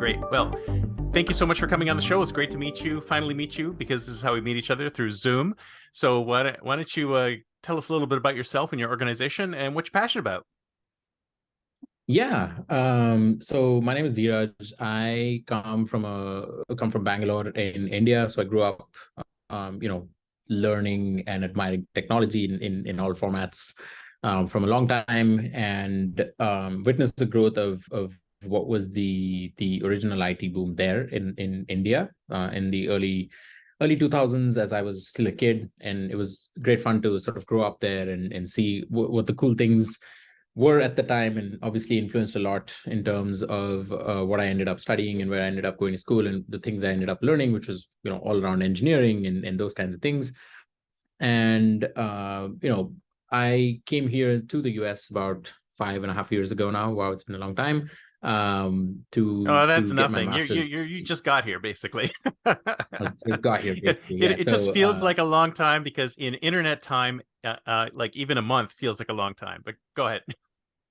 great. Well, thank you so much for coming on the show. It's great to meet you, finally meet you, because this is how we meet each other, through Zoom. So why don't you tell us a little bit about yourself and your organization and what you're passionate about? Yeah. So my name is Dhiraj. I come from Bangalore in India. So I grew up, um, you know, learning and admiring technology in all formats from a long time, and witnessed the growth of what was the original IT boom there in India in the early 2000s as I was still a kid, and it was great fun to sort of grow up there and see what the cool things were at the time, and obviously influenced a lot in terms of what I ended up studying and where I ended up going to school and the things I ended up learning, which was all around engineering and those kinds of things. And I came here to the US about 5.5 years ago now. Wow, it's been a long time. Oh, that's To get my nothing. master's. You just got here, basically. I just got here basically. It, Yeah. it just So feels like a long time because in internet time, like even a month feels like a long time. But go ahead.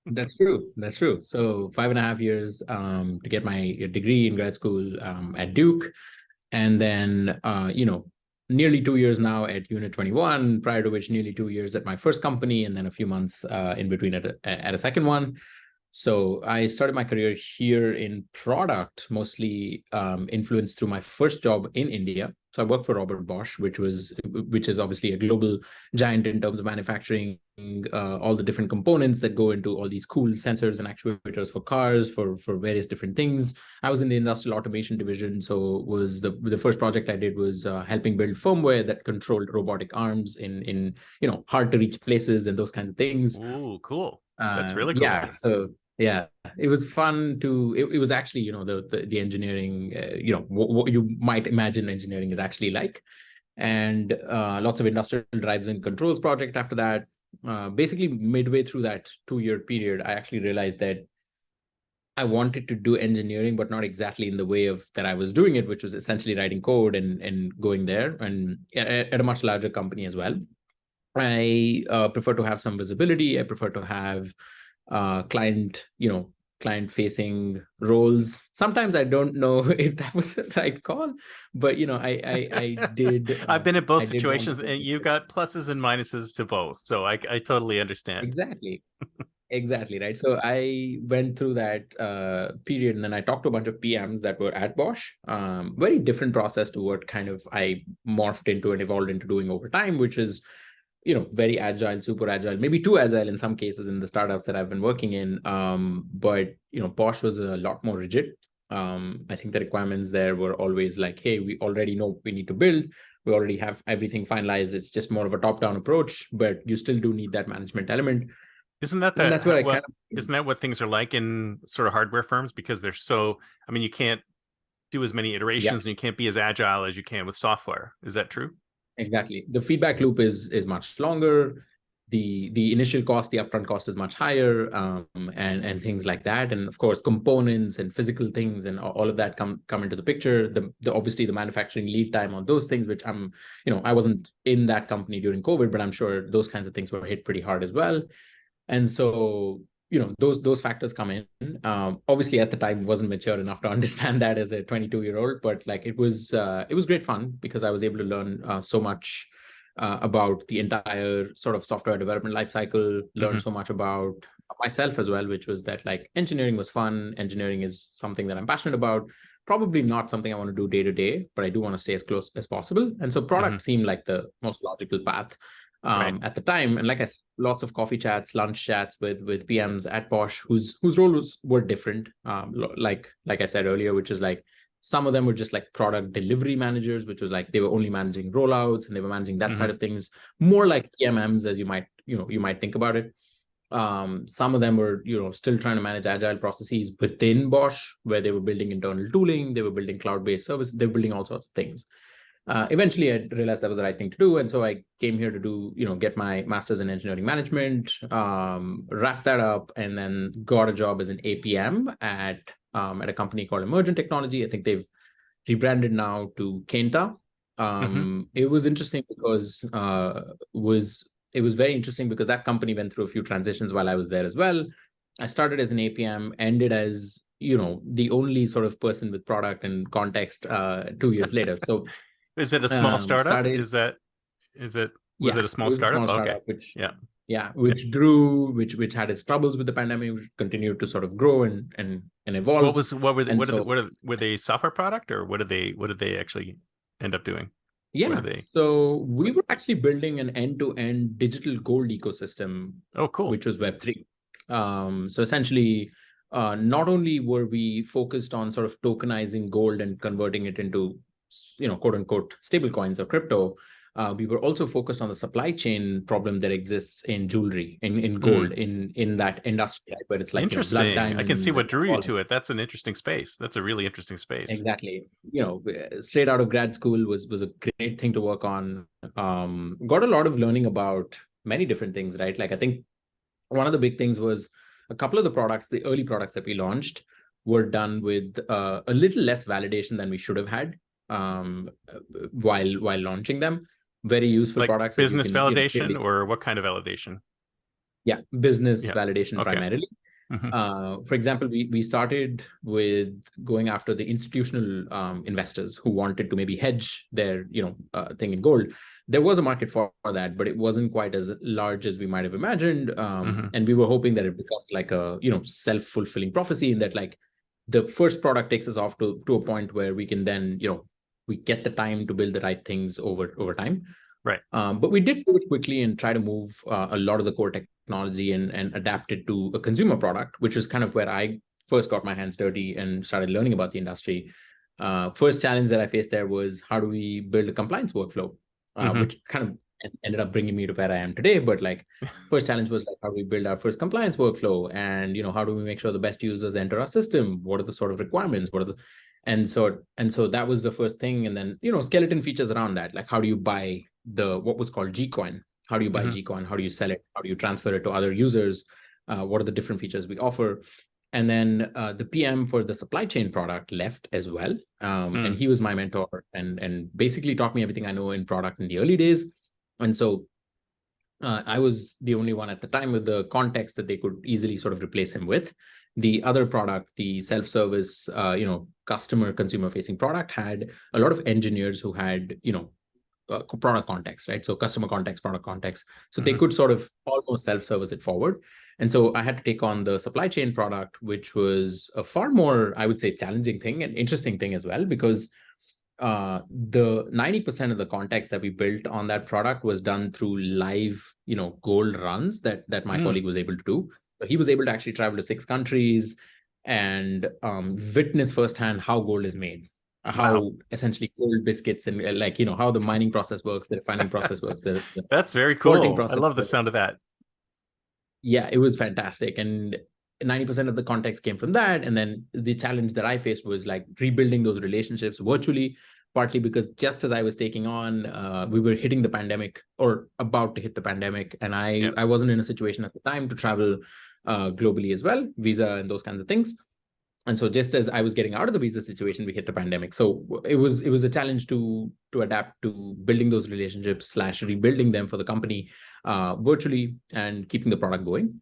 that's true. That's true. So 5.5 years to get my degree in grad school at Duke. And then nearly 2 years now at Unit21, prior to which nearly 2 years at my first company, and then a few months in between at a second one. So I started my career here in product, mostly influenced through my first job in India. So I worked for Robert Bosch, which is obviously a global giant in terms of manufacturing all the different components that go into all these cool sensors and actuators for cars, for various different things. I was in the industrial automation division, so was the first project I did was helping build firmware that controlled robotic arms in hard to reach places and those kinds of things. Ooh, cool. That's really cool. Yeah, so yeah, it was fun it was actually the engineering, what you might imagine engineering is actually like, and lots of industrial drives and controls project after that. Basically midway through that 2 year period, I actually realized that I wanted to do engineering, but not exactly in the way of that I was doing it, which was essentially writing code and going there, and at a much larger company as well. I prefer to have some visibility. I prefer to have client, client facing roles. Sometimes I don't know if that was the right call, but I did. I've been in both I did want situations, to and you've got pluses and minuses to both. So I totally understand. exactly. Exactly, right. So I went through that period, and then I talked to a bunch of PMs that were at Bosch. Very different process to what kind of I morphed into and evolved into doing over time, which is very agile, super agile, maybe too agile in some cases in the startups that I've been working in. But Bosch was a lot more rigid. I think the requirements there were always like, hey, we already know we need to build. We already have everything finalized. It's just more of a top-down approach, but you still do need that management element. Isn't that And that's where I kind of isn't that what things are like in sort of hardware firms? Because they're so, I mean, you can't do as many yeah. iterations and you can't be as agile as you can with software. Is that true? Exactly. The feedback loop is much longer. The initial cost, the upfront cost is much higher, and things like that. And of course, components and physical things and all of that come into the picture. The obviously the manufacturing lead time on those things, which I wasn't in that company during COVID, but I'm sure those kinds of things were hit pretty hard as well. And so those factors come in. Obviously at the time wasn't mature enough to understand that as a 22-year-old, but like it was great fun because I was able to learn so much about the entire sort of software development lifecycle, learn so much about myself as well, which was that like engineering was fun. Engineering is something that I'm passionate about, probably not something I want to do day to day, but I do want to stay as close as possible. And so product seemed like the most logical path Right. at the time. And like I said, lots of coffee chats, lunch chats with PMs at Bosch, whose roles were different. Like I said earlier, which is like some of them were just like product delivery managers, which was like they were only managing rollouts and they were managing that side of things, more like PMMs as you might think about it. Some of them were still trying to manage agile processes within Bosch, where they were building internal tooling, they were building cloud-based service, they were building all sorts of things. Eventually I realized that was the right thing to do, and so I came here to do get my master's in engineering management, wrap that up, and then got a job as an APM at a company called Emergent Technology. I think they've rebranded now to Kenta. It was interesting because it was very interesting because that company went through a few transitions while I was there as well. I started as an APM, ended as the only sort of person with product and context 2 years later. So Is it a small startup? started, Is it was yeah, it a it small was a startup? small Okay. startup, which Yeah. which grew, which had its troubles with the pandemic, which continued to sort of grow and evolve. And so Were they software product, or what did they actually end up doing? What yeah, are they? so we were actually building an end-to-end digital gold ecosystem, Oh, cool. which was Web3. So essentially, not only were we focused on sort of tokenizing gold and converting it into, quote unquote, stable coins or crypto, we were also focused on the supply chain problem that exists in jewelry, in gold, in that industry, right? Where it's like, blood Interesting. I can see diamonds what and drew you all. to it. That's an interesting space. That's a really interesting space. Exactly. Straight out of grad school was a great thing to work on. Got a lot of learning about many different things, right? Like I think one of the big things was a couple of the early products that we launched were done with a little less validation than we should have had while launching them. Very useful Like products that you business can, validation, really, or what kind of validation? yeah, business Yeah. validation Okay. primarily. Hmm. For example, we started with going after the institutional investors who wanted to maybe hedge their thing in gold. There was a market for that, but it wasn't quite as large as we might have imagined. Hmm. And we were hoping that it becomes like a self-fulfilling prophecy, in that like the first product takes us off to a point where we can then we get the time to build the right things over time. Right. But we did do it quickly and try to move a lot of the core technology and adapt it to a consumer product, which is kind of where I first got my hands dirty and started learning about the industry. First challenge that I faced there was, how do we build a compliance workflow, which kind of ended up bringing me to where I am today. But like, first challenge was like, how do we build our first compliance workflow, and how do we make sure the best users enter our system? What are the sort of requirements? What are the and so that was the first thing. And then skeleton features around that, like how do you buy what was called Gcoin? How do you buy Gcoin? How do you sell it? How do you transfer it to other users? What are the different features we offer? And then the PM for the supply chain product left as well. And he was my mentor and basically taught me everything I know in product in the early days. And so I was the only one at the time with the context that they could easily sort of replace him with. The other product, the self-service, customer consumer facing product, had a lot of engineers who had, product context, right? So customer context, product context. So they could sort of almost self-service it forward. And so I had to take on the supply chain product, which was a far more, I would say, challenging thing and interesting thing as well, because the 90% of the context that we built on that product was done through live, gold runs that my colleague was able to do. So he was able to actually travel to 6 countries and witness firsthand how gold is made, how essentially gold biscuits and how the mining process works, the refining process works, the That's very sorting cool. I process love the works. sound of that. Yeah, it was fantastic. And 90% of the context came from that. And then the challenge that I faced was like rebuilding those relationships virtually, partly because just as I was taking on, we were hitting the pandemic or about to hit the pandemic. And I wasn't in a situation at the time to travel globally as well, visa and those kinds of things. And so just as I was getting out of the visa situation, we hit the pandemic. So it was a challenge to adapt to building those relationships / rebuilding them for the company virtually and keeping the product going.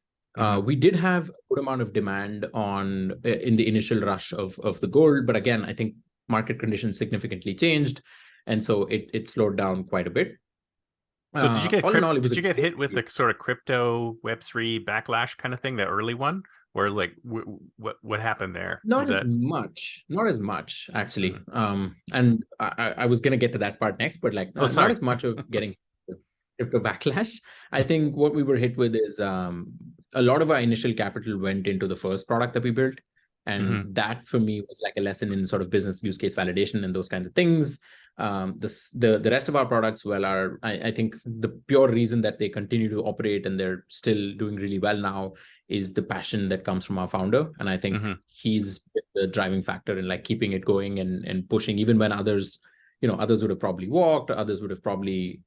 We did have a good amount of demand in the initial rush of the gold, but again, I think market conditions significantly changed, and so it slowed down quite a bit. So did you get all in all, did you get hit with the sort of crypto Web3 backlash kind of thing, the early one, or like what happened there? Not as much actually. And I was gonna get to that part next, but like not as much of getting crypto backlash. I think what we were hit with is a lot of our initial capital went into the first product that we built. And that for me was like a lesson in sort of business use case validation and those kinds of things. The rest of our products, well, I think the pure reason that they continue to operate and they're still doing really well now is the passion that comes from our founder. And I think he's the driving factor in like keeping it going and pushing, even when others would have probably walked, or others would have probably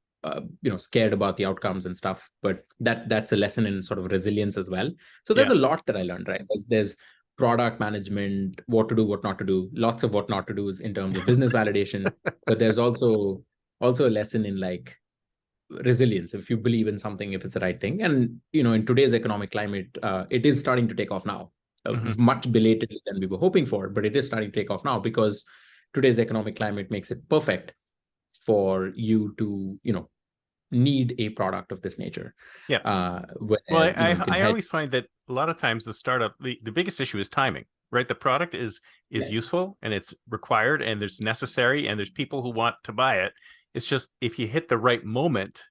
scared about the outcomes and stuff. But that's a lesson in sort of resilience as well. So there's a lot that I learned, right? There's product management, what to do, what not to do, lots of what not to do is in terms of business validation. But there's also a lesson in like resilience. If you believe in something, if it's the right thing, and in today's economic climate, it is starting to take off now. much belatedly than we were hoping for, but it is starting to take off now because today's economic climate makes it perfect for you to, need a product of this nature. Yeah. Where, Well, you can I hedge. always find that a lot of times the startup, the biggest issue is timing, right? The product is useful and it's required and there's necessary and there's people who want to buy it. It's just if you hit the right moment,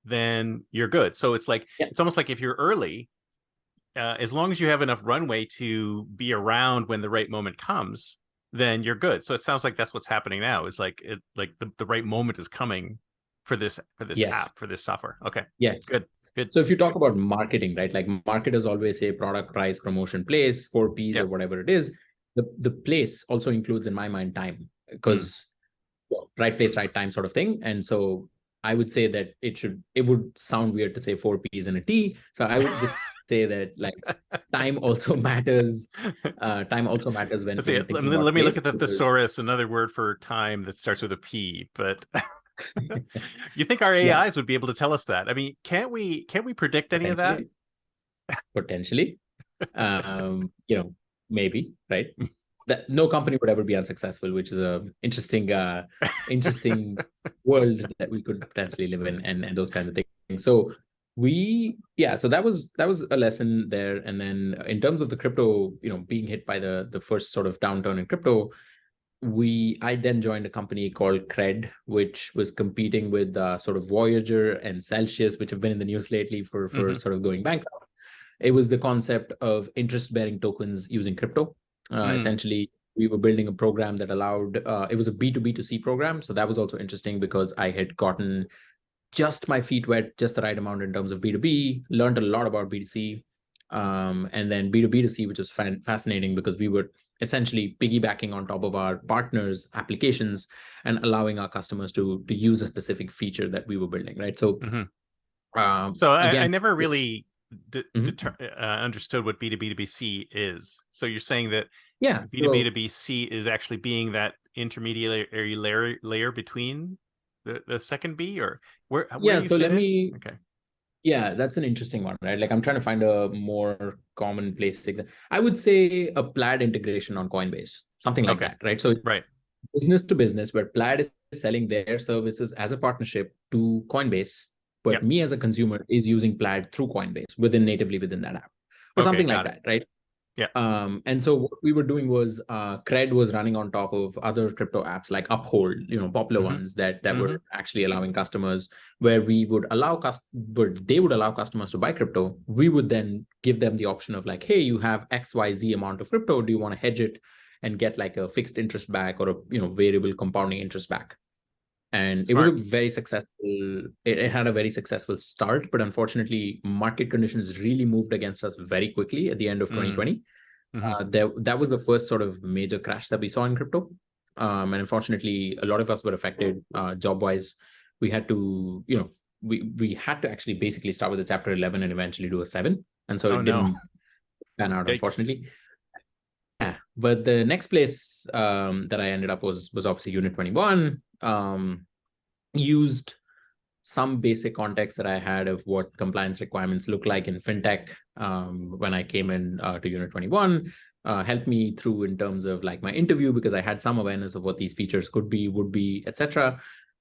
then you're good. So it's like it's almost like if you're early, as long as you have enough runway to be around when the right moment comes, then you're good. So it sounds like that's what's happening now. Is like the right moment is coming for this app, for this software. Okay. Yes. Good. So if you talk about marketing, right? Like marketers always say product, price, promotion, place, 4Ps or whatever it is. The place also includes, in my mind, time, because right place, right time sort of thing. And so I would say that it would sound weird to say 4Ps and a T. So I would just say that like time also matters. Time also matters when thinking about let me look place, at the thesaurus, another word for time that starts with a P, but you think our AIs would be able to tell us that? I mean, can't we predict any of that? Potentially. Maybe, right? That no company would ever be unsuccessful, which is a interesting world that we could potentially live in, and those kinds of things. So so that was a lesson there. And then in terms of the crypto, being hit by the first sort of downturn in crypto, I then joined a company called Cred, which was competing with sort of Voyager and Celsius, which have been in the news lately for sort of going bankrupt. It was the concept of interest-bearing tokens using crypto. Essentially, we were building a program that allowed, it was a B2B2C program. So that was also interesting because I had gotten just my feet wet, just the right amount in terms of B2B, learned a lot about B2C, and then B2B2C, which was fascinating because we were essentially piggybacking on top of our partners' applications and allowing our customers to use a specific feature that we were building, right? So, I never really understood what B2B2C is. So you're saying that B2B2C is actually being that intermediary layer between the second B, or where do you fit in? Okay. Yeah, that's an interesting one, right? Like I'm trying to find a more commonplace example. I would say a Plaid integration on Coinbase, something like that, right? So it's business to business, where Plaid is selling their services as a partnership to Coinbase, but me as a consumer is using Plaid through Coinbase natively within that app, or something like that, right? Yeah. And so what we were doing was Cred was running on top of other crypto apps like Uphold, popular ones that were actually allowing customers, where we would but they would allow customers to buy crypto. We would then give them the option of like, hey, you have XYZ amount of crypto. Do you want to hedge it and get like a fixed interest back or a variable compounding interest back? And it was a very successful, it had a very successful start, but unfortunately, market conditions really moved against us very quickly at the end of 2020. That was the first sort of major crash that we saw in crypto. And unfortunately, a lot of us were affected job-wise. We had to, we had to actually basically start with a chapter 11 and eventually do a 7. And so it didn't pan out, unfortunately. Yeah. But the next place that I ended up was obviously Unit21. Used some basic context that I had of what compliance requirements look like in fintech when I came in to Unit21, helped me through in terms of like my interview, because I had some awareness of what these features could be, would be, etc.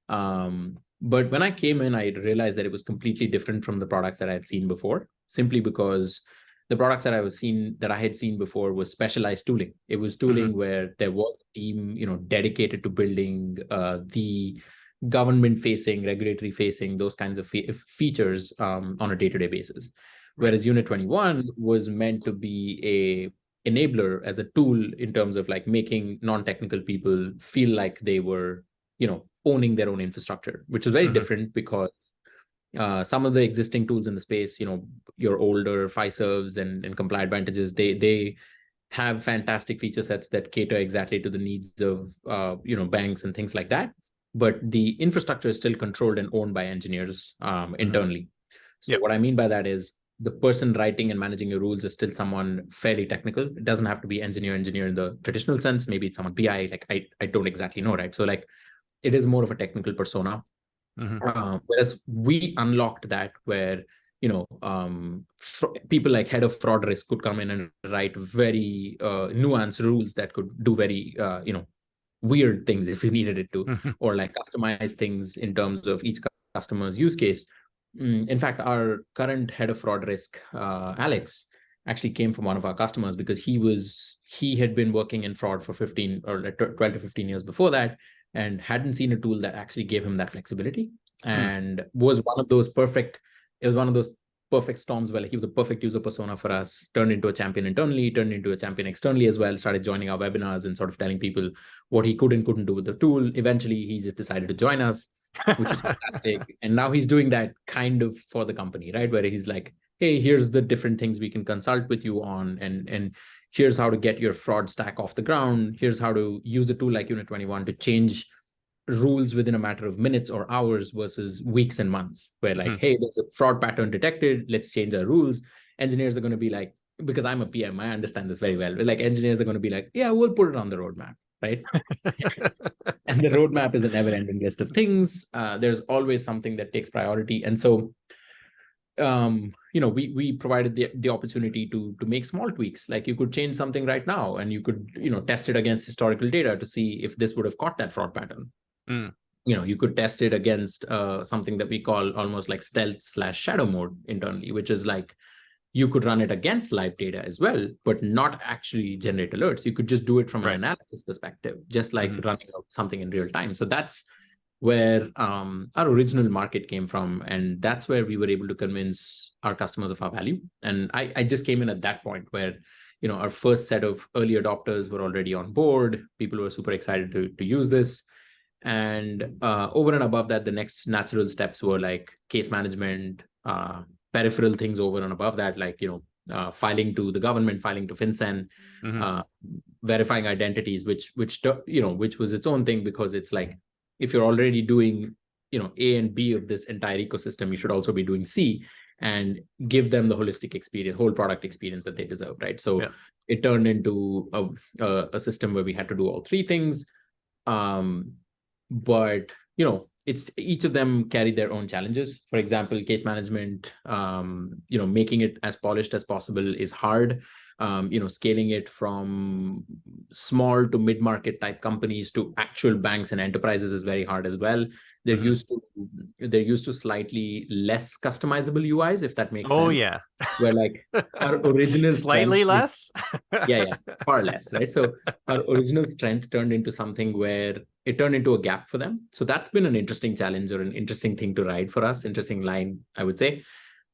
But when I came in, I realized that it was completely different from the products that I had seen before, simply because the products that I had seen before was specialized tooling. It was tooling where there was a team, dedicated to building the government-facing, regulatory-facing, those kinds of features on a day-to-day basis. Whereas Unit21 was meant to be a enabler as a tool in terms of like making non-technical people feel like they were, owning their own infrastructure, which is very different because some of the existing tools in the space, your older Fiservs and Comply Advantages, they have fantastic feature sets that cater exactly to the needs of banks and things like that. But the infrastructure is still controlled and owned by engineers internally. So what I mean by that is the person writing and managing your rules is still someone fairly technical. It doesn't have to be engineer in the traditional sense. Maybe it's someone BI, like I don't exactly know, right? So like it is more of a technical persona. Whereas we unlocked that, where people like head of fraud risk could come in and write very nuanced rules that could do very weird things if you needed it to, or like customize things in terms of each customer's use case. In fact, our current head of fraud risk, Alex, actually came from one of our customers because he had been working in fraud for 15 or 12 to 15 years before that, and hadn't seen a tool that actually gave him that flexibility, and was one of those perfect storms where he was a perfect user persona for us, turned into a champion internally, turned into a champion externally as well, started joining our webinars and sort of telling people what he could and couldn't do with the tool. Eventually, he just decided to join us, which is fantastic. And now he's doing that kind of for the company, right? Where he's like, hey, here's the different things we can consult with you on, and here's how to get your fraud stack off the ground. Here's how to use a tool like Unit21 to change rules within a matter of minutes or hours versus weeks and months, where like, hey, there's a fraud pattern detected, let's change our rules. Engineers are going to be like, because I'm a PM, I understand this very well. Like engineers are going to be like, yeah, we'll put it on the roadmap, right? And the roadmap is a never-ending list of things. There's always something that takes priority. And so we provided the opportunity to make small tweaks. Like you could change something right now and you could, test it against historical data to see if this would have caught that fraud pattern. You could test it against something that we call almost like stealth/shadow mode internally, which is like you could run it against live data as well, but not actually generate alerts. You could just do it from an analysis perspective, just like running something in real time. So that's where our original market came from. And that's where we were able to convince our customers of our value. And I just came in at that point where, our first set of early adopters were already on board. People were super excited to use this. And over and above that, the next natural steps were like case management, peripheral things over and above that, like, filing to the government, filing to FinCEN, verifying identities, which was its own thing, because it's like, if you're already doing, A and B of this entire ecosystem, you should also be doing C and give them the holistic experience, whole product experience that they deserve, right? So it turned into a system where we had to do all three things. But it's each of them carry their own challenges. For example, case management, making it as polished as possible is hard. Scaling it from small to mid-market type companies to actual banks and enterprises is very hard as well. They're used to slightly less customizable UIs, if that makes sense. Oh yeah. Where like our original slightly less. Yeah, far less, right? So our original strength turned into something where it turned into a gap for them. So that's been an interesting challenge, or an interesting thing to ride for us, interesting line, I would say.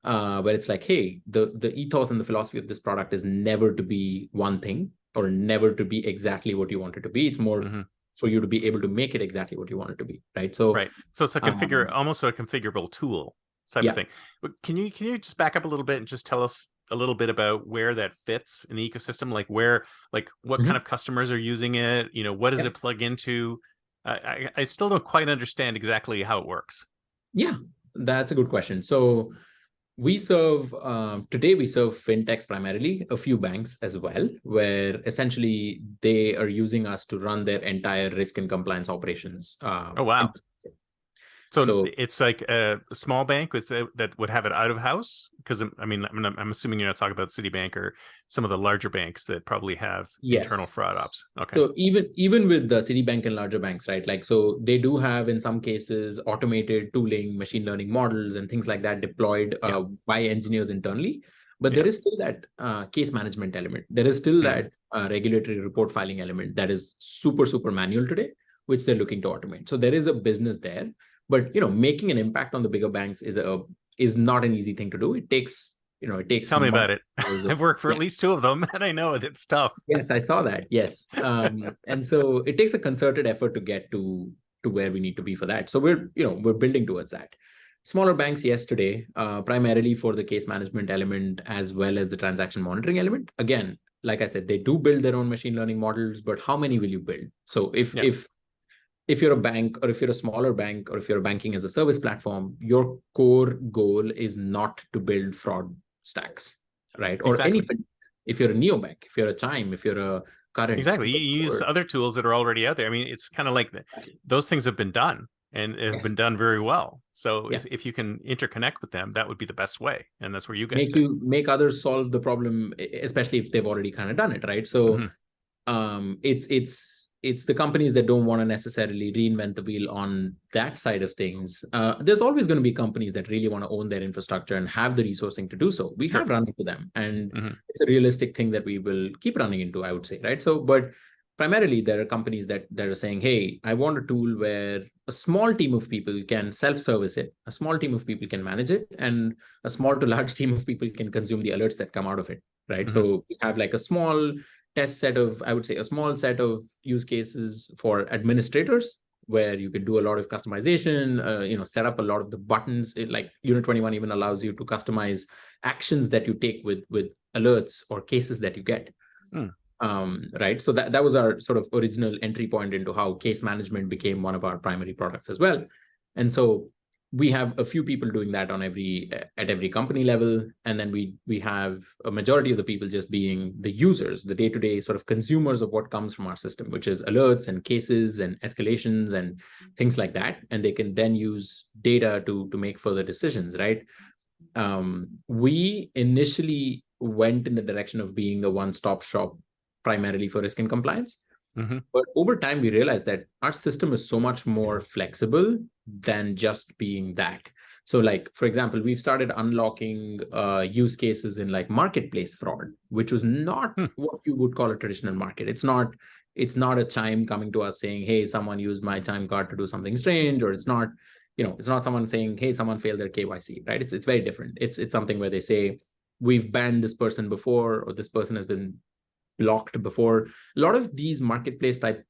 Where it's like, hey, the ethos and the philosophy of this product is never to be one thing, or never to be exactly what you want it to be. It's more for you to be able to make it exactly what you want it to be, right? So it's a almost a configurable tool type of thing. But can you just back up a little bit and just tell us a little bit about where that fits in the ecosystem? Like what kind of customers are using it? What does it plug into? I still don't quite understand exactly how it works. Yeah, that's a good question. So we serve, today we serve fintechs primarily, a few banks as well, where essentially they are using us to run their entire risk and compliance operations. Oh, wow. So it's like a small bank that would have it out of house? Because I'm assuming you're not talking about Citibank or some of the larger banks that probably have internal fraud ops. Okay. So even with the Citibank and larger banks, right? Like, so they do have in some cases automated tooling, machine learning models, and things like that deployed by engineers internally. But there is still that case management element. There is still that regulatory report filing element that is super, super manual today, which they're looking to automate. So there is a business there. But making an impact on the bigger banks is not an easy thing to do. It takes Tell me about it. I've worked for at least two of them, and I know it's tough. Yes, I saw that. Yes, and so it takes a concerted effort to get to where we need to be for that. So we're building towards that. Smaller banks, yes, today, primarily for the case management element as well as the transaction monitoring element. Again, like I said, they do build their own machine learning models, but how many will you build? So if you're a bank, or if you're a smaller bank, or if you're banking as a service platform, your core goal is not to build fraud stacks, right? Or anything. If you're a neobank, if you're a Chime, if you're a Current. Exactly. You use other tools that are already out there. I mean, it's kind of like those things have been done. and have Yes. been done very well. So Yeah. if you can interconnect with them, that would be the best way. And that's where you guys Make others solve the problem, especially if they've already kind of done it, right? So it's the companies that don't want to necessarily reinvent the wheel on that side of things. There's always going to be companies that really want to own their infrastructure and have the resourcing to do so. We have run into them, and it's a realistic thing that we will keep running into, I would say, right? So, but primarily there are companies that are saying, hey, I want a tool where a small team of people can self-service it, a small team of people can manage it, and a small to large team of people can consume the alerts that come out of it, right? So we have like a small test set of, I would say, a small set of use cases for administrators where you can do a lot of customization, set up a lot of the buttons. Like Unit21 even allows you to customize actions that you take with alerts or cases that you get. Right. So that was our sort of original entry point into how case management became one of our primary products as well. And so we have a few people doing that at every company level. And then we have a majority of the people just being the users, the day-to-day sort of consumers of what comes from our system, which is alerts and cases and escalations and things like that. And they can then use data to make further decisions, right? We initially went in the direction of being a one-stop shop primarily for risk and compliance. But over time, we realized that our system is so much more flexible than just being that. So like, for example, we've started unlocking use cases in like marketplace fraud, which was not what you would call a traditional market. It's not a Chime coming to us saying, hey, someone used my Chime card to do something strange, or it's not someone saying, hey, someone failed their KYC, right? It's very different. It's something where they say, we've banned this person before, or this person has been blocked before. A lot of these marketplace type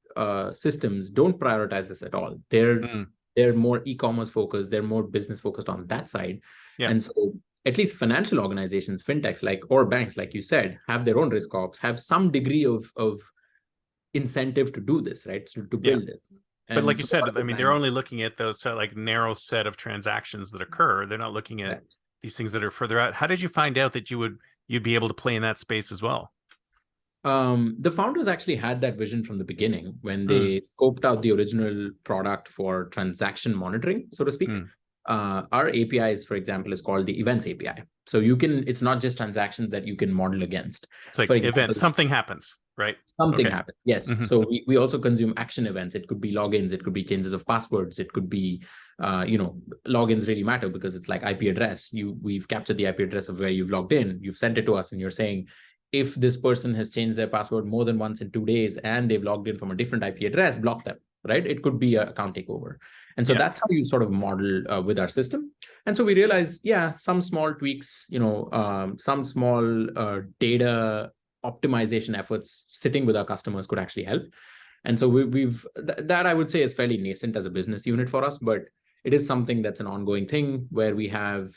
systems don't prioritize this at all. They're more e-commerce focused. They're more business focused on that side. And so at least financial organizations, fintechs, or banks, like you said, have their own risk ops, have some degree of incentive to do this, right? So to build this. But like you said, I mean, they're only looking at those like narrow set of transactions that occur. They're not looking at these things that are further out. How did you find out that you'd be able to play in that space as well? The founders actually had that vision from the beginning when they scoped out the original product for transaction monitoring, so to speak. Our APIs, for example, is called the Events API. So it's not just transactions that you can model against. It's like events, something happens, right? Something happened, yes. So we also consume action events. It could be logins, it could be changes of passwords, it could be, logins really matter because it's like IP address. We've captured the IP address of where you've logged in, you've sent it to us, and you're saying, if this person has changed their password more than once in 2 days and they've logged in from a different IP address, block them, right? It could be an account takeover. And so that's how you sort of model with our system. And so we realized, some small tweaks, some small data optimization efforts sitting with our customers could actually help. And so that I would say is fairly nascent as a business unit for us, but it is something that's an ongoing thing where we have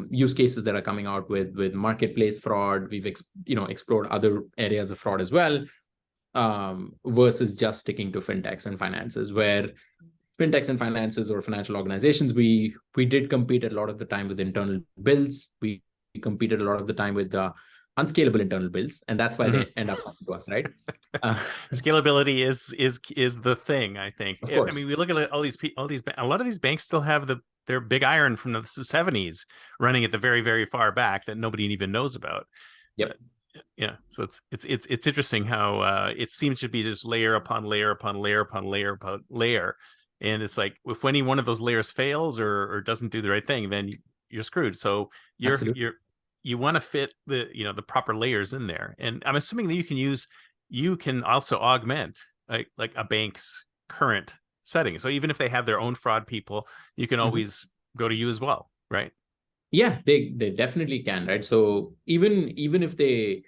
use cases that are coming out with marketplace fraud. We've explored other areas of fraud as well, versus just sticking to fintechs and finances, where fintechs and finances or financial organizations, we did compete a lot of the time with internal builds. We competed a lot of the time with unscalable internal builds, and that's why they end up to us, right? Scalability is the thing, I think. Of course. I mean, we look at a lot of these banks still have their big iron from the 70s running at the very, very far back that nobody even knows about. Yep. So it's interesting how it seems to be just layer upon layer upon layer upon layer upon layer, and it's like if any one of those layers fails or doesn't do the right thing, then you're screwed. So you want to fit the proper layers in there, and I'm assuming that you can also augment like a bank's current setting. So even if they have their own fraud people, you can always go to you as well, right? Yeah, they definitely can, right? So even if they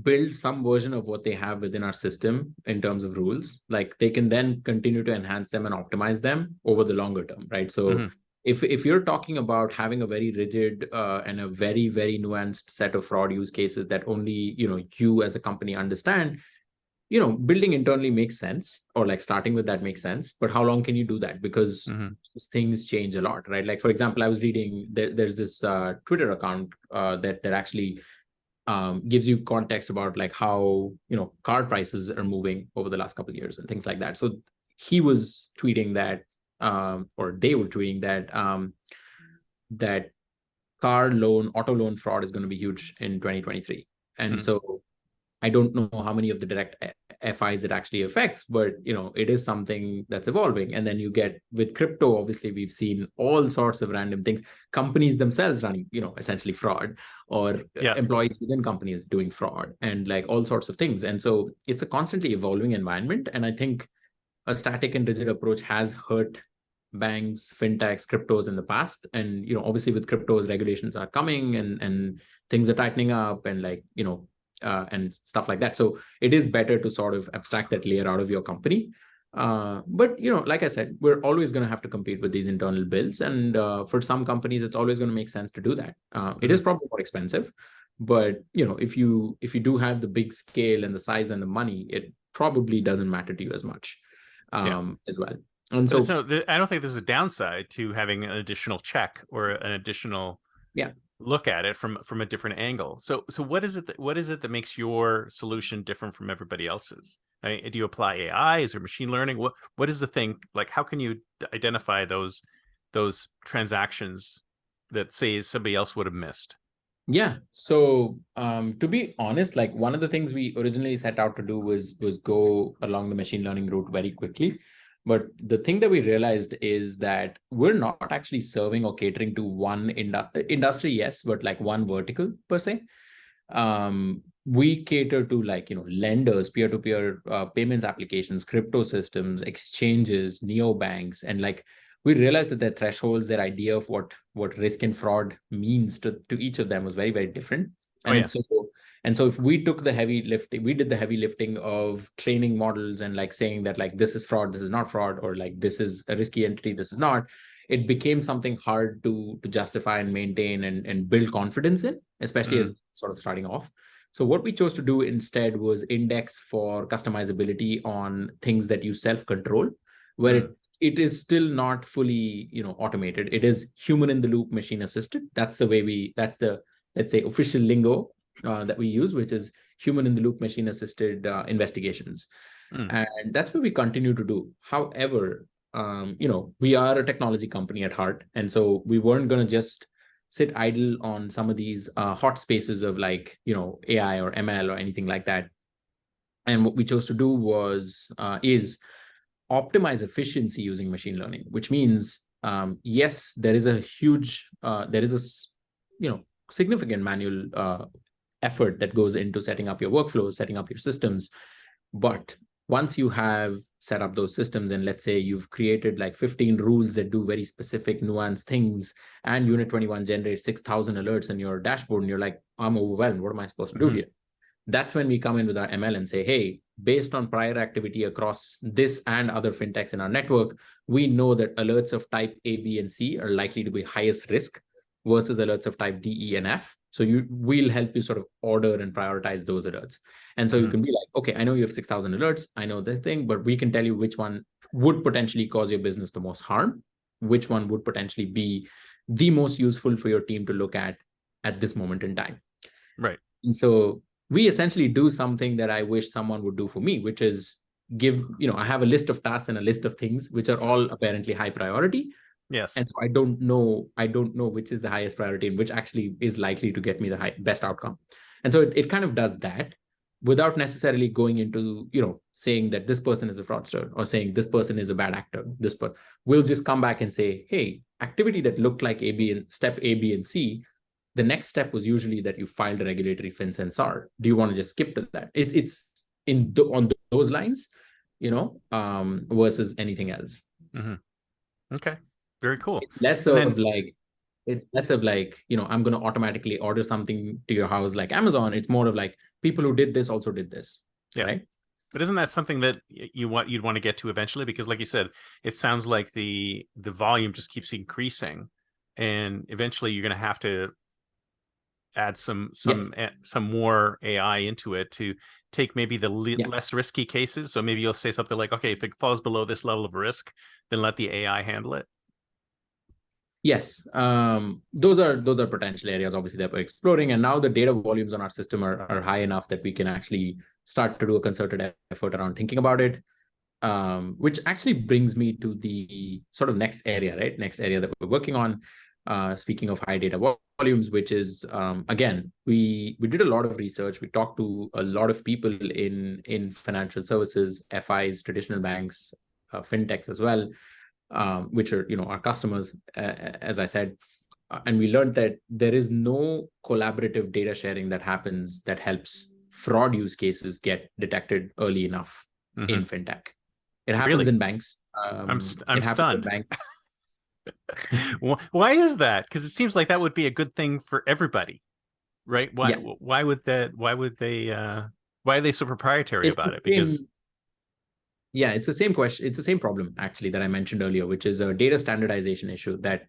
build some version of what they have within our system in terms of rules, like they can then continue to enhance them and optimize them over the longer term, right? So if you're talking about having a very rigid and a very, very nuanced set of fraud use cases that only you as a company understand, building internally makes sense, or like starting with that makes sense. But how long can you do that? Because things change a lot, right? Like, for example, I was reading there's this Twitter account that actually gives you context about like how car prices are moving over the last couple of years and things like that. So he was tweeting that or they were tweeting that auto loan fraud is going to be huge in 2023. And so I don't know how many of the direct FIs it actually affects, but it is something that's evolving. And then you get with crypto, obviously we've seen all sorts of random things, companies themselves running, essentially fraud, or employees within companies doing fraud, and like all sorts of things. And so it's a constantly evolving environment. And I think a static and rigid approach has hurt banks, fintechs, cryptos in the past. And obviously with cryptos, regulations are coming and things are tightening up, and and stuff like that. So it is better to sort of abstract that layer out of your company. But like I said, we're always going to have to compete with these internal builds, and for some companies, it's always going to make sense to do that. It is probably more expensive, but if you do have the big scale and the size and the money, it probably doesn't matter to you as much as well. And so I don't think there's a downside to having an additional check or an additional look at it from a different angle. So what is it that makes your solution different from everybody else's? I mean, do you apply AI? Is there machine learning? What is the thing? Like, how can you identify those transactions that, say, somebody else would have missed? Yeah. So to be honest, like one of the things we originally set out to do was go along the machine learning route very quickly. But the thing that we realized is that we're not actually serving or catering to one industry, yes, but like one vertical per se. We cater to lenders, peer-to-peer payments applications, crypto systems, exchanges, neobanks, and we realized that their thresholds, their idea of what risk and fraud means to each of them was very, very different. And so if we took the heavy lifting, we did the heavy lifting of training models and saying that this is fraud, this is not fraud, or this is a risky entity, this is not. It became something hard to justify and maintain and build confidence in, especially as sort of starting off. So what we chose to do instead was index for customizability on things that you self-control, where it is still not fully automated. It is human in the loop, machine assisted. That's the let's say official lingo that we use, which is human in the loop, machine assisted investigations. And that's what we continue to do. However, we are a technology company at heart. And so we weren't going to just sit idle on some of these hot spaces of AI or ML or anything like that. And what we chose to do was is optimize efficiency using machine learning, which means, yes, there is a significant manual effort that goes into setting up your workflows, setting up your systems. But once you have set up those systems, and let's say you've created 15 rules that do very specific nuanced things, and Unit21 generates 6,000 alerts in your dashboard, and you're like, I'm overwhelmed. What am I supposed to do here? That's when we come in with our ML and say, hey, based on prior activity across this and other fintechs in our network, we know that alerts of type A, B, and C are likely to be highest risk versus alerts of type D, E, and F. So we'll help you sort of order and prioritize those alerts. And so you can be like, okay, I know you have 6,000 alerts. I know this thing, but we can tell you which one would potentially cause your business the most harm, which one would potentially be the most useful for your team to look at this moment in time. Right. And so we essentially do something that I wish someone would do for me, which is I have a list of tasks and a list of things which are all apparently high priority. Yes. And so I don't know which is the highest priority and which actually is likely to get me the best outcome. And so it kind of does that without necessarily going into, saying that this person is a fraudster or saying this person is a bad actor. We'll just come back and say, hey, activity that looked like step A, B, and C, the next step was usually that you filed a regulatory FinCEN. Do you want to just skip to that? It's on those lines, versus anything else. Okay. Very cool. It's less of I'm going to automatically order something to your house like Amazon. It's more of people who did this also did this. Yeah. Right. But isn't that something that you'd want to get to eventually? Because like you said, it sounds like the volume just keeps increasing, and eventually you're going to have to add some more AI into it to take maybe the less risky cases. So maybe you'll say something like, okay, if it falls below this level of risk, then let the AI handle it. Yes, those are potential areas, obviously, that we're exploring. And now the data volumes on our system are high enough that we can actually start to do a concerted effort around thinking about it. Which actually brings me to the sort of next area, right? Next area that we're working on. Speaking of high data volumes, which is again, we did a lot of research. We talked to a lot of people in financial services, FIs, traditional banks, fintechs as well, which are our customers, as I said. And we learned that there is no collaborative data sharing that happens that helps fraud use cases get detected early enough in fintech. It happens Really? in banks. I'm It happens in stunned. banks. Why is that? Because it seems like that would be a good thing for everybody, right? Why Yeah, why would that why are they so proprietary it's the about it? Because same. Yeah, it's the same question. It's the same problem actually that I mentioned earlier, which is a data standardization issue that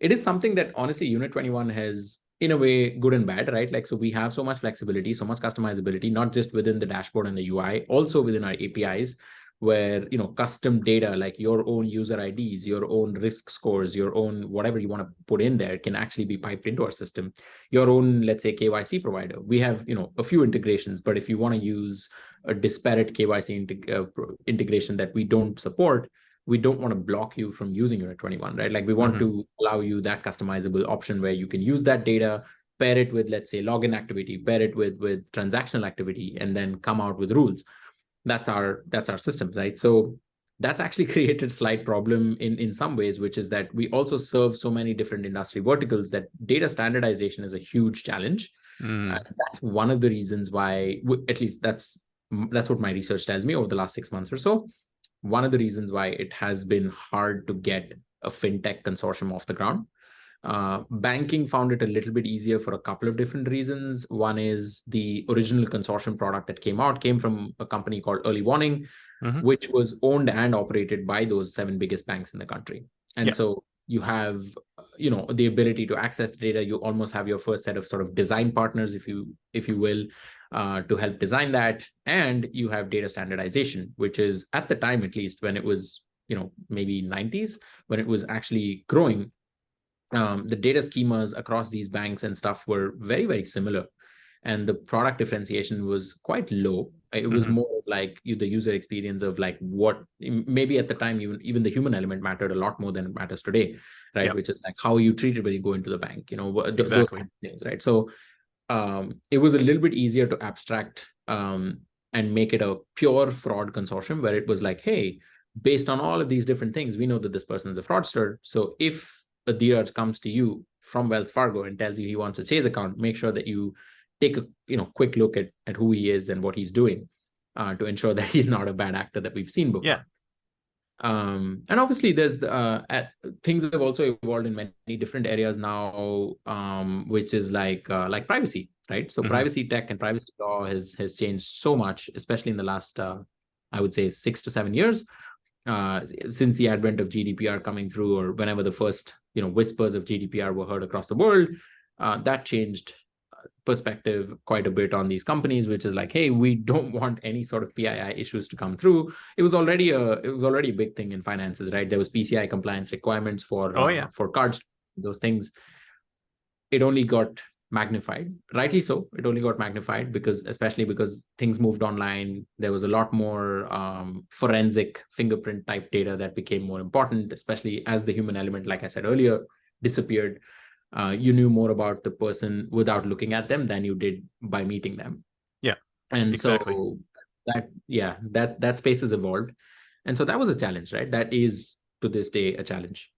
it is something that honestly Unit21 has in a way good and bad, right? Like, so we have so much flexibility, so much customizability, not just within the dashboard and the UI, also within our APIs, where custom data like your own user IDs, your own risk scores, your own whatever you want to put in there can actually be piped into our system. Your own, let's say, KYC provider. We have a few integrations, but if you want to use a disparate KYC integration that we don't support, we don't want to block you from using Unit21, right? Like, we want to allow you that customizable option where you can use that data, pair it with, let's say, login activity, pair it with transactional activity, and then come out with rules. That's our system, right? So that's actually created slight problem in some ways, which is that we also serve so many different industry verticals that data standardization is a huge challenge. That's one of the reasons why, at least that's what my research tells me over the last 6 months or so. One of the reasons why it has been hard to get a fintech consortium off the ground. Banking found it a little bit easier for a couple of different reasons. One is the original consortium product that came from a company called Early Warning, which was owned and operated by those 7 biggest banks in the country. And so you have, the ability to access the data. You almost have your first set of sort of design partners, if you will, to help design that. And you have data standardization, which is, at the time, at least when it was, maybe 90s, when it was actually growing, the data schemas across these banks and stuff were very, very similar. And the product differentiation was quite low. It was more like the user experience of like what maybe at the time, even the human element mattered a lot more than it matters today, right? Which is like how you treated when you go into the bank, those kind of things, right? So it was a little bit easier to abstract and make it a pure fraud consortium where it was like, hey, based on all of these different things, we know that this person is a fraudster. So if a Dhiraj comes to you from Wells Fargo and tells you he wants a Chase account, make sure that you take a quick look at who he is and what he's doing to ensure that he's not a bad actor that we've seen before. And obviously there's things have also evolved in many different areas now, which is like privacy, right? So privacy tech and privacy law has changed so much, especially in the last I would say 6 to 7 years, since the advent of GDPR coming through, or whenever the first whispers of GDPR were heard across the world. That changed perspective quite a bit on these companies, which is like, hey, we don't want any sort of PII issues to come through. It was already a big thing in finances, right? There was PCI compliance requirements for cards, those things. It only got magnified, rightly so. It only got magnified especially because things moved online. There was a lot more forensic fingerprint type data that became more important, especially as the human element, like I said earlier, disappeared. You knew more about the person without looking at them than you did by meeting them. And exactly. So that space has evolved. And so that was a challenge, right? That is to this day a challenge.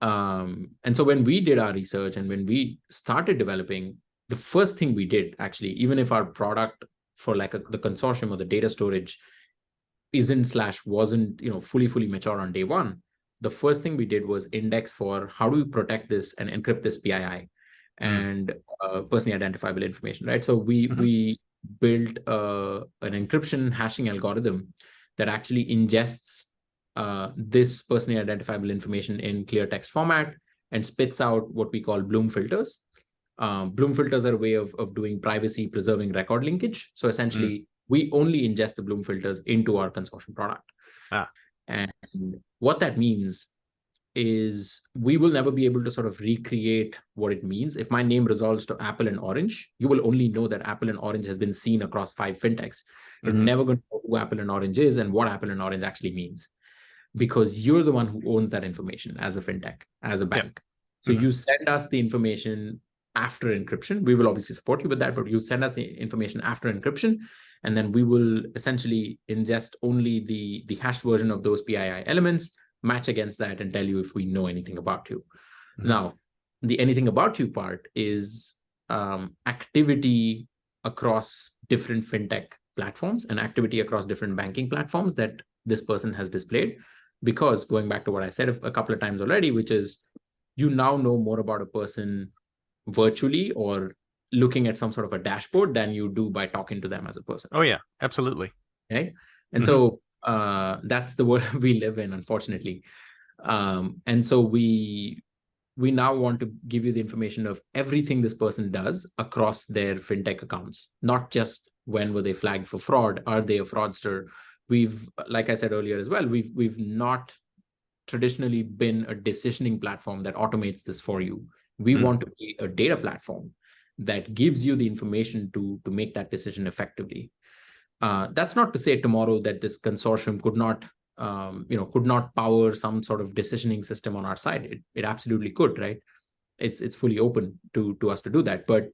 And so when we did our research and when we started developing, the first thing we did, actually, even if our product for like the consortium or the data storage wasn't fully mature on day one, the first thing we did was index for how do we protect this and encrypt this PII and personally identifiable information, right? So we built an encryption hashing algorithm that actually ingests this personally identifiable information in clear text format and spits out what we call Bloom filters. Bloom filters are a way of doing privacy preserving record linkage. So essentially, we only ingest the Bloom filters into our consortium product. And what that means is we will never be able to sort of recreate what it means. If my name resolves to Apple and Orange, you will only know that Apple and Orange has been seen across 5 fintechs. You're never going to know who Apple and Orange is and what Apple and Orange actually means, because you're the one who owns that information as a fintech, as a bank. So you send us the information after encryption. We will obviously support you with that, but you send us the information after encryption, and then we will essentially ingest only the hashed version of those PII elements, match against that, and tell you if we know anything about you. Now, the anything about you part is activity across different fintech platforms and activity across different banking platforms that this person has displayed. Because going back to what I said a couple of times already, which is you now know more about a person virtually or looking at some sort of a dashboard than you do by talking to them as a person. Oh yeah, absolutely. Okay. And so that's the world we live in, unfortunately. And so we now want to give you the information of everything this person does across their fintech accounts, not just when were they flagged for fraud, are they a fraudster. We've, like I said earlier as well, we've not traditionally been a decisioning platform that automates this for you. We want to be a data platform that gives you the information to make that decision effectively. That's not to say tomorrow that this consortium could not power some sort of decisioning system on our side. It absolutely could, right? It's fully open to us to do that. But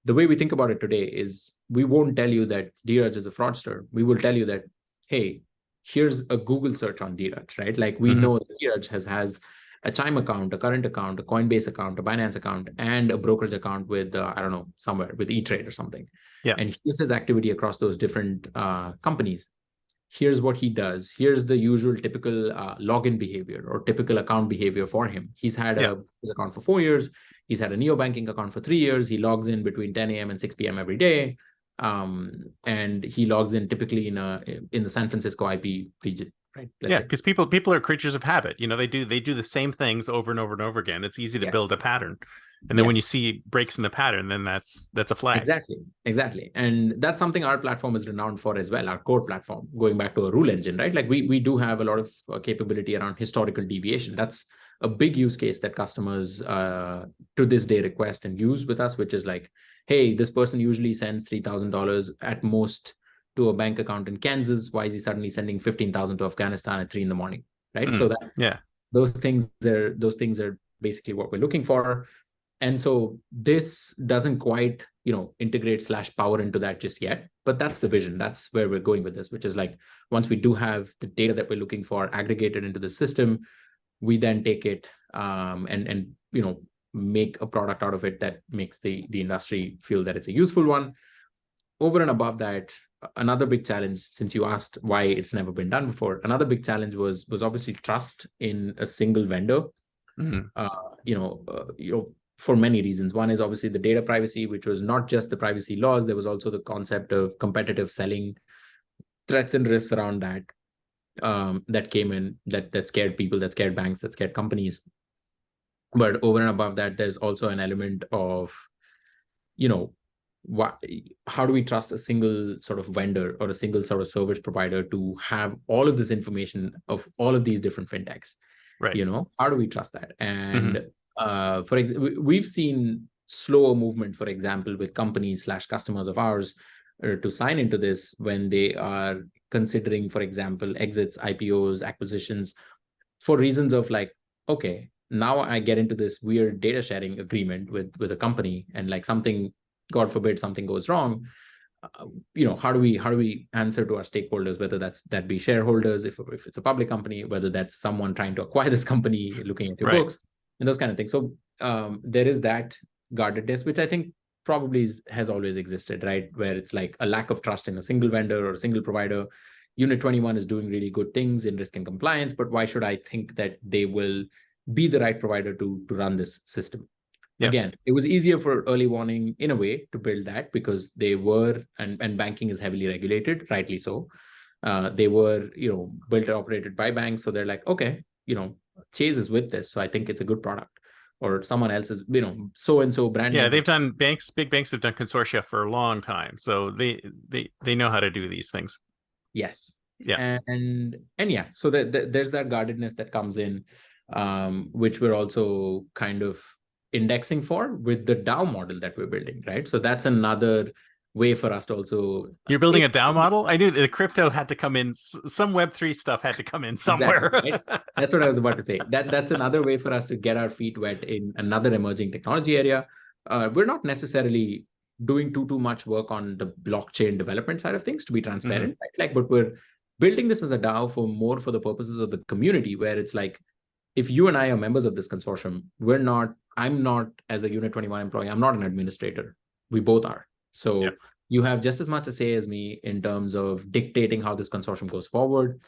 the way we think about it today is we won't tell you that Dhiraj is a fraudster. We will tell you that, hey, here's a Google search on Dhiraj, right? Like we know that Dhiraj has a Chime account, a current account, a Coinbase account, a Binance account, and a brokerage account with, I don't know, somewhere with E-Trade or something. Yeah. And here's his activity across those different companies. Here's what he does. Here's the usual typical login behavior or typical account behavior for him. He's had his account for 4 years. He's had a neobanking account for 3 years. He logs in between 10 a.m. and 6 p.m. every day. And he logs in typically in the San Francisco IP region, right? Yeah, because people are creatures of habit. You know, they do the same things over and over and over again. It's easy to build a pattern. And then when you see breaks in the pattern, then that's a flag. Exactly. And that's something our platform is renowned for as well, our core platform, going back to a rule engine, right? Like we do have a lot of capability around historical deviation. That's a big use case that customers to this day request and use with us, which is like, hey, this person usually sends $3,000 at most to a bank account in Kansas. Why is he suddenly sending $15,000 to Afghanistan at 3 a.m, right? So that those things are basically what we're looking for. And so this doesn't quite, integrate / power into that just yet, but that's the vision. That's where we're going with this, which is like, once we do have the data that we're looking for aggregated into the system, we then take it and make a product out of it that makes the industry feel that it's a useful one. Over and above that, another big challenge, since you asked why it's never been done before, another big challenge was obviously trust in a single vendor. For many reasons. One is obviously the data privacy, which was not just the privacy laws. There was also the concept of competitive selling, threats and risks around that that came in, that scared people, that scared banks, that scared companies. But over and above that, there's also an element of, how do we trust a single sort of vendor or a single sort of service provider to have all of this information of all of these different fintechs? Right. How do we trust that? And for example, we've seen slower movement, for example, with companies / customers of ours to sign into this when they are considering, for example, exits, IPOs, acquisitions, for reasons of like, okay, now I get into this weird data sharing agreement with a company, and like something, God forbid, something goes wrong. How do we answer to our stakeholders, whether that be shareholders, if it's a public company, whether that's someone trying to acquire this company, looking at your books, and those kind of things. So there is that guardedness, which I think probably has always existed, right? Where it's like a lack of trust in a single vendor or a single provider. Unit21 is doing really good things in risk and compliance, but why should I think that they will be the right provider to run this system? Yeah. Again, it was easier for early warning in a way to build that because they were, and banking is heavily regulated, rightly so. They were, built and operated by banks. So they're like, okay, Chase is with this, so I think it's a good product. Or someone else is, so-and-so brand name. Yeah, they've done big banks have done consortia for a long time. So they know how to do these things. Yes. Yeah. And yeah, so there's that guardedness that comes in. which we're also kind of indexing for with the DAO model that we're building, right? So that's another way for us to also You're building a DAO model? I knew the crypto had to come in. Some Web3 stuff had to come in somewhere. Exactly, right? That's what I was about to say. That's another way for us to get our feet wet in another emerging technology area. We're not necessarily doing too much work on the blockchain development side of things, to be transparent, right? Like, but we're building this as a DAO for the purposes of the community, where it's like, if you and I are members of this consortium, I'm not, as a Unit21 employee, I'm not an administrator. We both are. So you have just as much a say as me in terms of dictating how this consortium goes forward,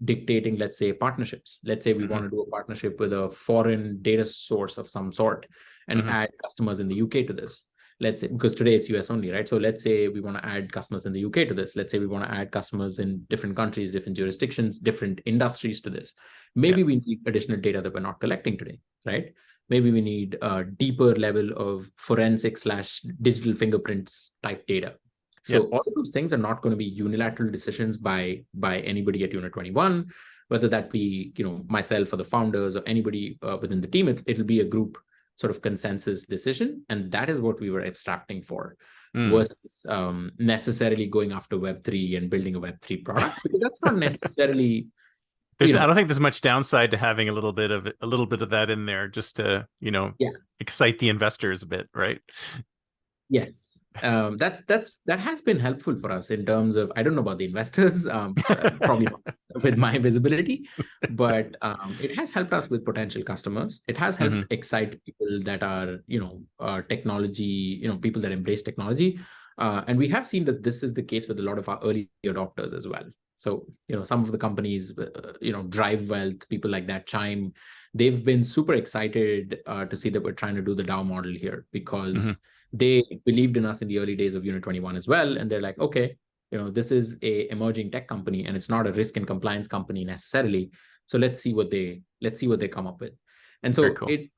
dictating, let's say, partnerships. Let's say we want to do a partnership with a foreign data source of some sort and add customers in the UK to this. Let's say, because today it's US only, right? So let's say we want to add customers in the UK to this. Let's say we want to add customers in different countries, different jurisdictions, different industries to this. Maybe we need additional data that we're not collecting today, right? Maybe we need a deeper level of forensic / digital fingerprints type data. So all of those things are not going to be unilateral decisions by anybody at Unit21, whether that be, myself or the founders or anybody within the team. It'll be a group sort of consensus decision, and that is what we were abstracting for, versus necessarily going after Web3 and building a Web3 product, because that's not necessarily. I don't think there's much downside to having a little bit of that in there, just to excite the investors a bit, right? Yes, that has been helpful for us in terms of, I don't know about the investors, probably not with my visibility, but it has helped us with potential customers. It has helped excite people that are technology, people that embrace technology, and we have seen that this is the case with a lot of our early adopters as well. So some of the companies, Drive Wealth, people like that, Chime, they've been super excited to see that we're trying to do the DAO model here, because they believed in us in the early days of Unit21 as well. And they're like, okay, this is a emerging tech company and it's not a risk and compliance company necessarily. So let's see what they come up with. And so it's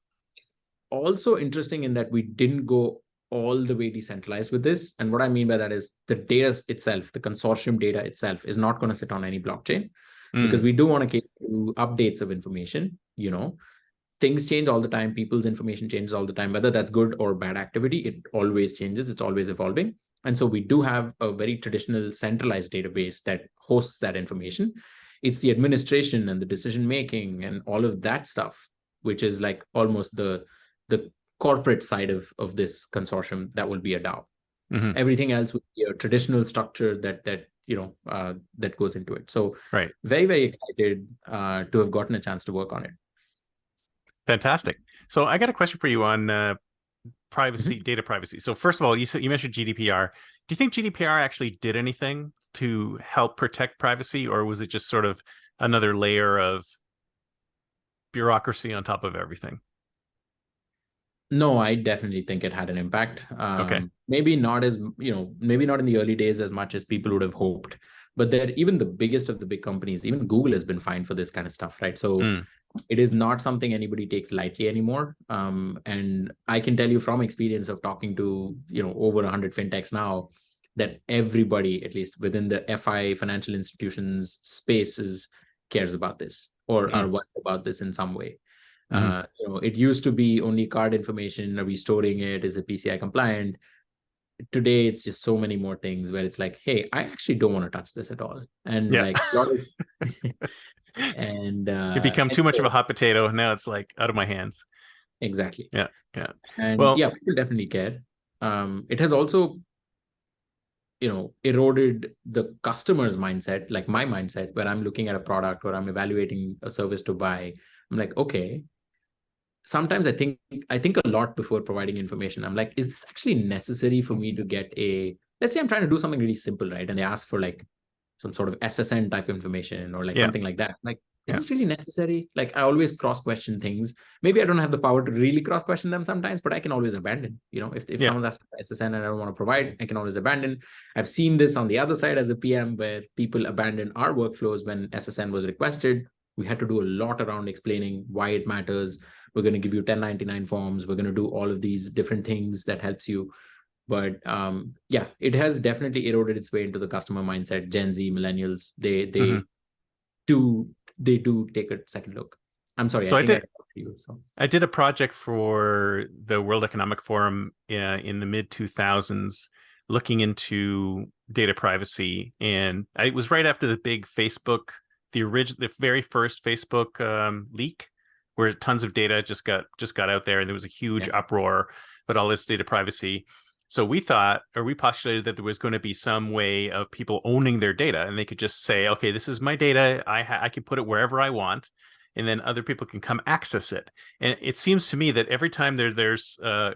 also interesting in that we didn't go all the way decentralized with this. And what I mean by that is the data itself, the consortium data itself, is not going to sit on any blockchain, because we do want to keep updates of information. Things change all the time. People's information changes all the time, whether that's good or bad activity. It always changes. It's always evolving. And so we do have a very traditional centralized database that hosts that information. It's the administration and the decision-making and all of that stuff, which is like almost the corporate side of this consortium, that will be a DAO. Everything else would be a traditional structure that goes into it. So very, very excited to have gotten a chance to work on it. Fantastic. So I got a question for you on privacy, data privacy. So first of all, you mentioned GDPR. Do you think GDPR actually did anything to help protect privacy, or was it just sort of another layer of bureaucracy on top of everything? No, I definitely think it had an impact. Maybe not in the early days as much as people would have hoped. But even the biggest of the big companies, even Google, has been fined for this kind of stuff, right? So it is not something anybody takes lightly anymore. And I can tell you from experience of talking to over 100 fintechs now, that everybody, at least within the FI financial institutions spaces, cares about this or are worried about this in some way. It used to be only card information. Are we storing it? Is it PCI compliant? Today, it's just so many more things where it's like, hey, I actually don't want to touch this at all. And and it become too much of a hot potato. Now it's like out of my hands. Exactly. Yeah. And people definitely care. It has also, eroded the customer's mindset, like my mindset, where I'm looking at a product or I'm evaluating a service to buy. I'm like, okay. Sometimes I think a lot before providing information. I'm like, is this actually necessary for me to get let's say I'm trying to do something really simple, right? And they ask for like some sort of SSN type information or like something like that. Like, is this really necessary? Like, I always cross-question things. Maybe I don't have the power to really cross-question them sometimes, but I can always abandon. If someone asks for SSN and I don't want to provide, I can always abandon. I've seen this on the other side as a PM, where people abandon our workflows when SSN was requested. We had to do a lot around explaining why it matters. We're going to give you 1099 forms. We're going to do all of these different things that helps you. But it has definitely eroded its way into the customer mindset. Gen Z, millennials, they do take a second look. I'm sorry, So I I think I did talked to you. So I did a project for the World Economic Forum in the mid 2000s, looking into data privacy, and it was right after the big Facebook, the very first Facebook leak, where tons of data just got out there, and there was a huge yeah, uproar about all this data privacy. So we thought, or we postulated that there was going to be some way of people owning their data, and they could just say, "Okay, this is my data. I can put it wherever I want." And then other people can come access it. And it seems to me that every time there's a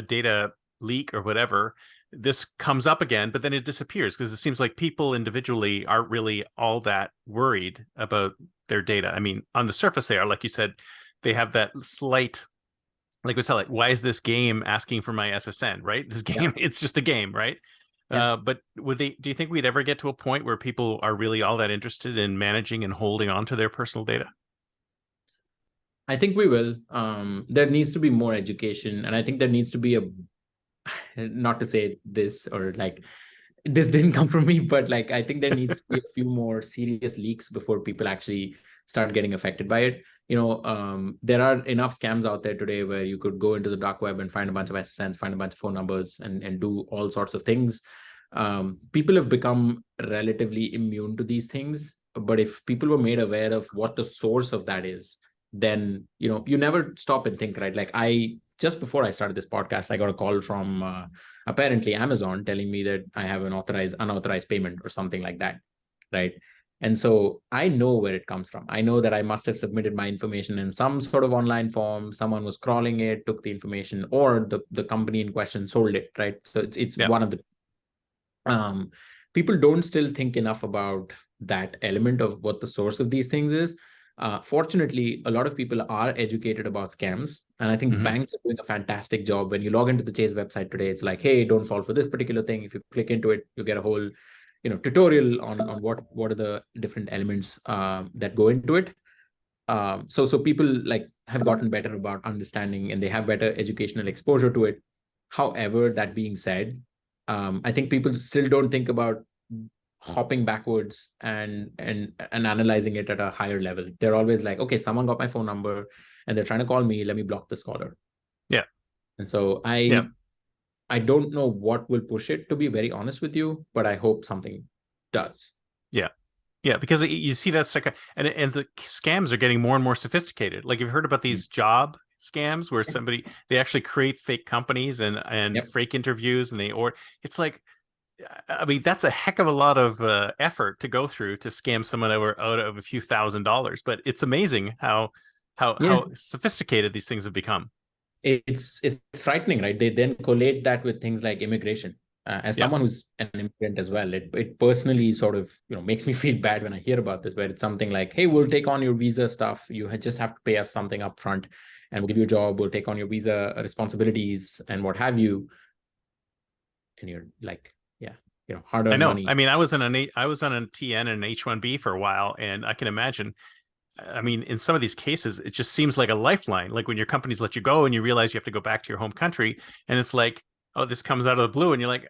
data leak or whatever, this comes up again, but then it disappears because it seems like people individually aren't really all that worried about their data. I mean, on the surface, they are, like you said, they have that slight, like we said, like, why is this game asking for my SSN, right? This yeah, game, it's just a game, right? yeah. But do you think we'd ever get to a point where people are really all that interested in managing and holding on to their personal data? I think we will. There needs to be more education, and I think there needs to be a, not to say this or like this didn't come from me, but like I think there needs to be a few more serious leaks before people actually start getting affected by it. There are enough scams out there today where you could go into the dark web and find a bunch of SSNs, find a bunch of phone numbers, and do all sorts of things. People have become relatively immune to these things, but if people were made aware of what the source of that is, then you never stop and think, right? Like I just before I started this podcast, I got a call from apparently Amazon telling me that I have an unauthorized payment or something like that, right? And so I know where it comes from. I know that I must have submitted my information in some sort of online form. Someone was crawling it, took the information, or the company in question sold it, right? So it's Yeah. one of the people don't still think enough about that element of what the source of these things is. Fortunately, a lot of people are educated about scams, and I think Hmm. banks are doing a fantastic job. When you log into the Chase website today, it's like, hey, don't fall for this particular thing. If you click into it, you get a whole tutorial on what are the different elements that go into it. So people like have gotten better about understanding, and they have better educational exposure to it. However, that being said, I think people still don't think about hopping backwards and analyzing it at a higher level. They're always like, okay, someone got my phone number and they're trying to call me, let me block this caller. Yeah. And so Yeah. I don't know what will push it, to be very honest with you, but I hope something does. Yeah. Yeah, because you see that's like and the scams are getting more and more sophisticated. Like you've heard about Mm. these job scams where they actually create fake companies and Yep. fake interviews, and it's like, I mean, that's a heck of a lot of effort to go through to scam someone out of a few $1,000s. But it's amazing Yeah. how sophisticated these things have become. It's frightening, right? They then collate that with things like immigration. As Yeah. someone who's an immigrant as well, it personally sort of makes me feel bad when I hear about this, where it's something like, hey, we'll take on your visa stuff. You just have to pay us something up front, and we'll give you a job. We'll take on your visa responsibilities and what have you. And you're like, yeah, I hard-earned know. money. I mean, I was on a TN and an H-1B for a while, and I can imagine. I mean, in some of these cases, it just seems like a lifeline. Like when your companies let you go and you realize you have to go back to your home country, and it's like, oh, this comes out of the blue, and you're like,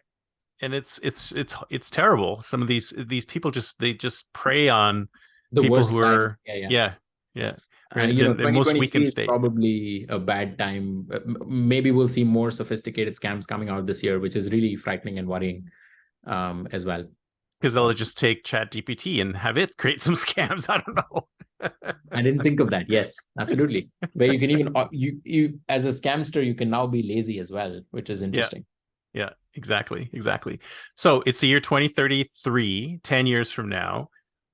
and it's terrible. Some of these people just prey on The people worst who time. are, Yeah, yeah. yeah, yeah, in the most 2023 weakened is state, probably a bad time. Maybe we'll see more sophisticated scams coming out this year, which is really frightening and worrying as well. because they'll So just take Chat GPT and have it create some scams. I don't know. I didn't think of that. Yes, absolutely. Where you can even you as a scamster, you can now be lazy as well, which is Yeah. interesting. Yeah, exactly. So it's the year 2033, 10 years from now.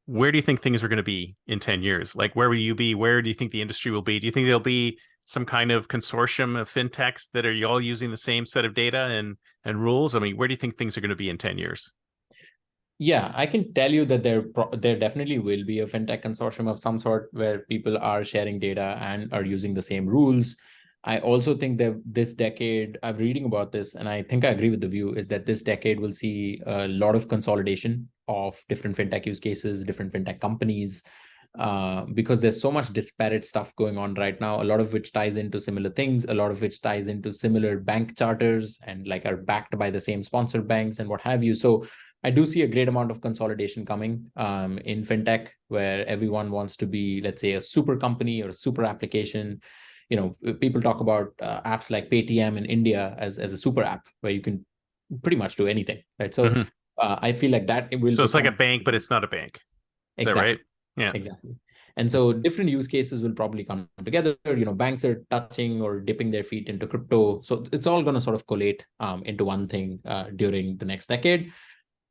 Where do you think things are going to be in 10 years? Like, where will you be? Where do you think the industry will be? Do you think there'll be some kind of consortium of fintechs that are all using the same set of data and rules? I mean, where do you think things are going to be in 10 years? Yeah, I can tell you that there definitely will be a fintech consortium of some sort where people are sharing data and are using the same rules. I also think that this decade, I'm reading about this, and I think I agree with the view, is that this decade will see a lot of consolidation of different fintech use cases, different fintech companies, because there's so much disparate stuff going on right now, a lot of which ties into similar things, a lot of which ties into similar bank charters and like are backed by the same sponsored banks and what have you. So I do see a great amount of consolidation coming in fintech, where everyone wants to be, let's say, a super company or a super application. People talk about apps like Paytm in India as a super app where you can pretty much do anything, right? So Hmm. I feel like that it will So it's like a become bank, but it's not a bank. Is that right? exactly. Yeah. Exactly. And so different use cases will probably come together. Banks are touching or dipping their feet into crypto. So it's all going to sort of collate into one thing during the next decade.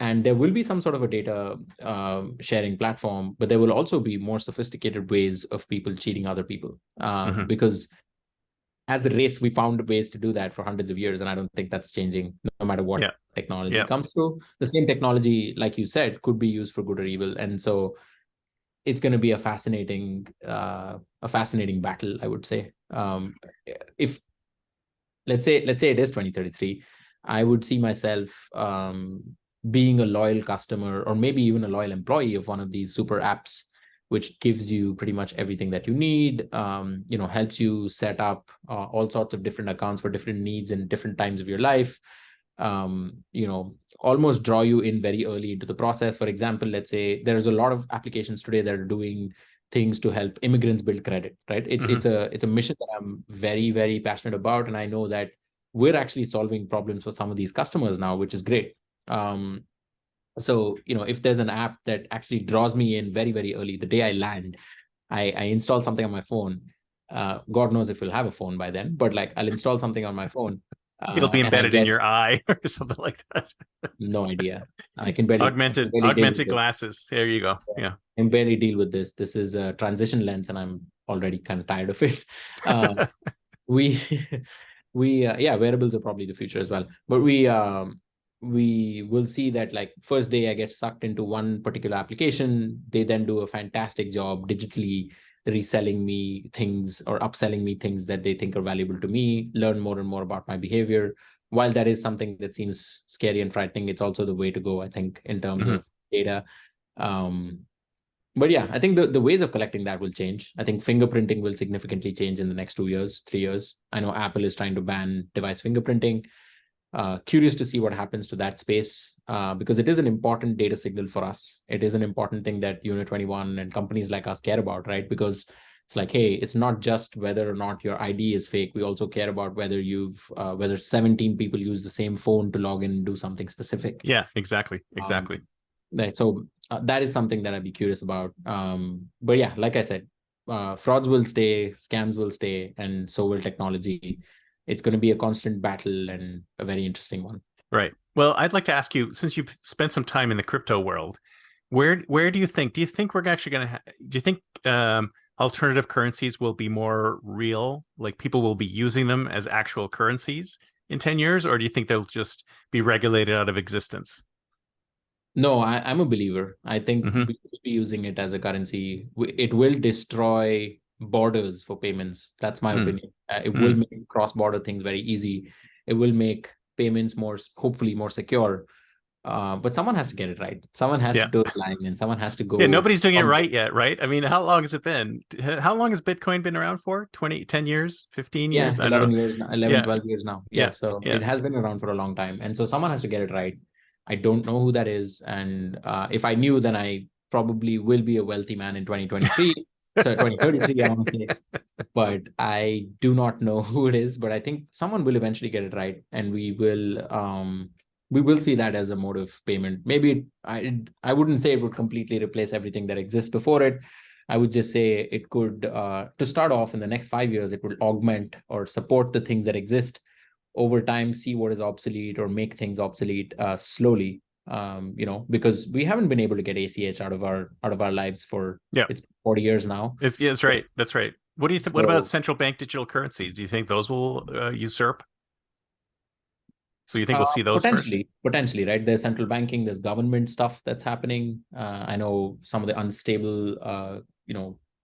And there will be some sort of a data sharing platform, but there will also be more sophisticated ways of people cheating other people. Hmm. Because as a race, we found ways to do that for hundreds of years. And I don't think that's changing no matter what Yeah. technology Yeah. comes through. The same technology, like you said, could be used for good or evil. And so it's going to be a fascinating battle, I would say. If let's say it is 2033, I would see myself being a loyal customer or maybe even a loyal employee of one of these super apps, which gives you pretty much everything that you need. Helps you set up all sorts of different accounts for different needs in different times of your life. Almost draw you in very early into the process. For example, let's say there's a lot of applications today that are doing things to help immigrants build credit, right? It's Hmm. it's a it's a mission that I'm very, very passionate about, and I know that we're actually solving problems for some of these customers now, which is great. So if there's an app that actually draws me in very, very early, the day I land, I install something on my phone. God knows if we'll have a phone by then, but like I'll install something on my phone, It'll be and I embedded in get your eye or something like that. no idea. I can barely deal Augmented with this. glasses. There you go. Yeah. I can barely deal with this. This is a transition lens, and I'm already kind of tired of it. Uh, we yeah, wearables are probably the future as well, but we will see that, like, first day I get sucked into one particular application, they then do a fantastic job digitally reselling me things or upselling me things that they think are valuable to me, learn more and more about my behavior. While that is something that seems scary and frightening, it's also the way to go, I think, in terms Hmm. of data. um but yeah, I think the ways of collecting that will change. I think fingerprinting will significantly change in the next 2 years, 3 years. I know Apple is trying to ban device fingerprinting. Curious to see what happens to that space, because it is an important data signal for us. It is an important thing that Unit21 and companies like us care about, right? Because it's like, hey, it's not just whether or not your ID is fake. We also care about whether 17 people use the same phone to log in and do something specific. Yeah, exactly. Um, Exactly. Right. So that is something that I'd be curious about. But yeah, like I said, frauds will stay, scams will stay, and so will technology. It's going to be a constant battle and a very interesting one. Right. Well, I'd like to ask you, since you've spent some time in the crypto world, where do you think we're actually going to do you think alternative currencies will be more real, like people will be using them as actual currencies in 10 years, or do you think they'll just be regulated out of existence? No, I'm a believer. I think Hmm. we will be using it as a currency. It will destroy borders for payments. That's my Mm. opinion. It will Mm. make cross-border things very easy. It will make payments hopefully more secure. But someone has to get it right. Someone has to Yeah. do the line, and someone has to Yeah, go nobody's doing it from right yet, right? I mean, how long has it been? How long has Bitcoin been around for? 20, 10 years, 15 yeah, years? I don't 11 know. years now, 11, Yeah. 12 years now. Yeah, Yeah. so Yeah. it has been around for a long time. And so someone has to get it right. I don't know who that is. And if I knew, then I probably will be a wealthy man in 2023. So 2033, I want to say. But I do not know who it is. But I think someone will eventually get it right. And we will see that as a mode of payment. Maybe I wouldn't say it would completely replace everything that exists before it. I would just say it could, to start off in the next 5 years, it will augment or support the things that exist. Over time, see what is obsolete or make things obsolete slowly. Because we haven't been able to get ACH out of our lives for Yeah. it's 40 years now. Yeah, that's right. That's right. What do you think? What about So central bank digital currencies? Do you think those will usurp? So you think we'll see those first? potentially, right? There's central banking, there's government stuff that's happening. I know some of the unstable,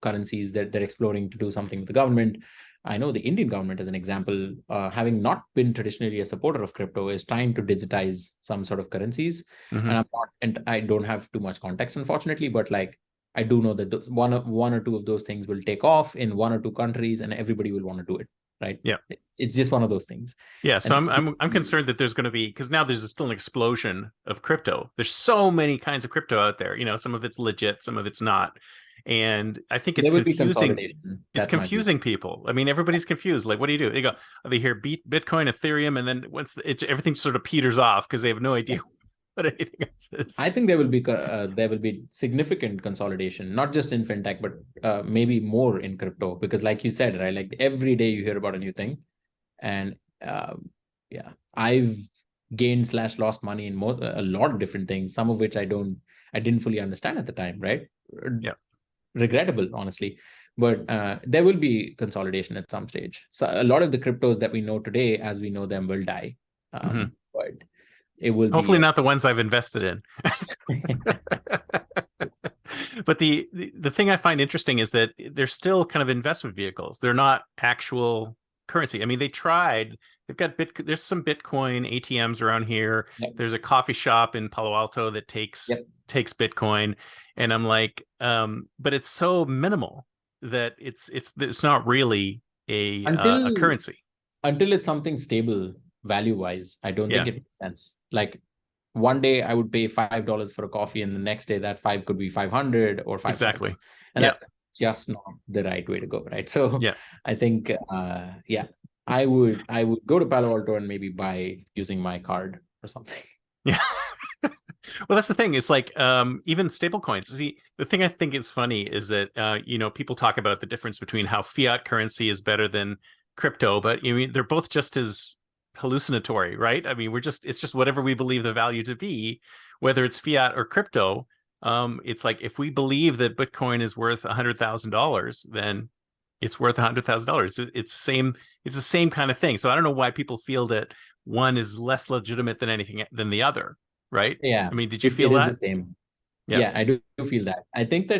currencies that they're exploring to do something with the government. I know the Indian government, as an example, having not been traditionally a supporter of crypto, is trying to digitize some sort of currencies. Hmm. And I don't have too much context, unfortunately, but like I do know that one or two of those things will take off in one or two countries, and everybody will want to do it. right? Yeah. It's just one of those things. Yeah, so And I'm concerned that there's going to be, because now there's still an explosion of crypto. There's so many kinds of crypto out there. Some of it's legit, some of it's not. And I think it's there will be confusing. consolidation. It's That's my view. confusing people. I mean, everybody's confused. Like, what do you do? They go, oh, they hear Bitcoin, Ethereum, and then once everything sort of peters off because they have no idea what anything else is. I think there will be significant consolidation, not just in fintech, but maybe more in crypto, because like you said, right, like every day you hear about a new thing, and yeah, I've gained / lost money in a lot of different things, some of which I didn't fully understand at the time, right? Yeah. Regrettable, honestly. But there will be consolidation at some stage. So a lot of the cryptos that we know today, as we know them, will die. But it will hopefully be not the ones I've invested in. But the thing I find interesting is that they're still kind of investment vehicles. They're not actual currency. I mean, they've got there's some Bitcoin ATMs around here. Yep. There's a coffee shop in Palo Alto that takes Bitcoin. And I'm like, but it's so minimal that it's not really a currency. Until it's something stable value-wise, I don't think it makes sense. Like one day I would pay $5 for a coffee, and the next day that 5 could be 500 or 5 exactly cents. And that's just not the right way to go, right? So I think I would go to Palo Alto and maybe buy using my card or something. Yeah. Well, that's the thing. It's like even stable coins. See, the thing I think is funny is that people talk about the difference between how fiat currency is better than crypto, but I mean they're both just as hallucinatory, right? I mean, it's just whatever we believe the value to be, whether it's fiat or crypto. It's like if we believe that Bitcoin is worth $100,000, then it's worth $100,000. It's the same kind of thing. So I don't know why people feel that one is less legitimate than the other, right? Yeah. I mean, did you feel that? It is the same. Yeah, I do feel that. I think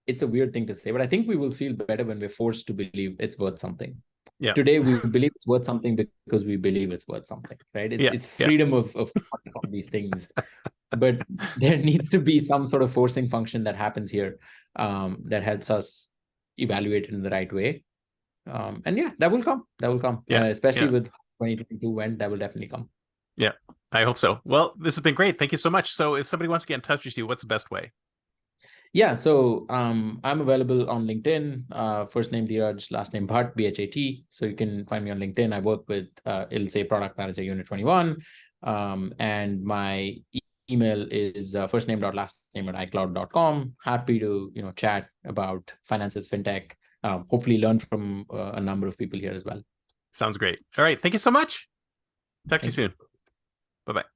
it's a weird thing to say, but I think we will feel better when we're forced to believe it's worth something. Yeah. Today we believe it's worth something because we believe it's worth something, right? It's freedom of these things. But there needs to be some sort of forcing function that happens here that helps us evaluate it in the right way. And that will come. Yeah. Especially with 2022 went, that will definitely come. Yeah, I hope so. Well, this has been great. Thank you so much. So if somebody wants to get in touch with you, what's the best way? Yeah, so I'm available on LinkedIn, first name Dhiraj, last name Bhat, Bhat. So you can find me on LinkedIn. I work with, it'll say product manager Unit21. And my email is first name last name at icloud.com. Happy to, chat about finances, fintech, hopefully learn from a number of people here as well. Sounds great. All right. Thank you so much. Talk to you soon. Bye-bye.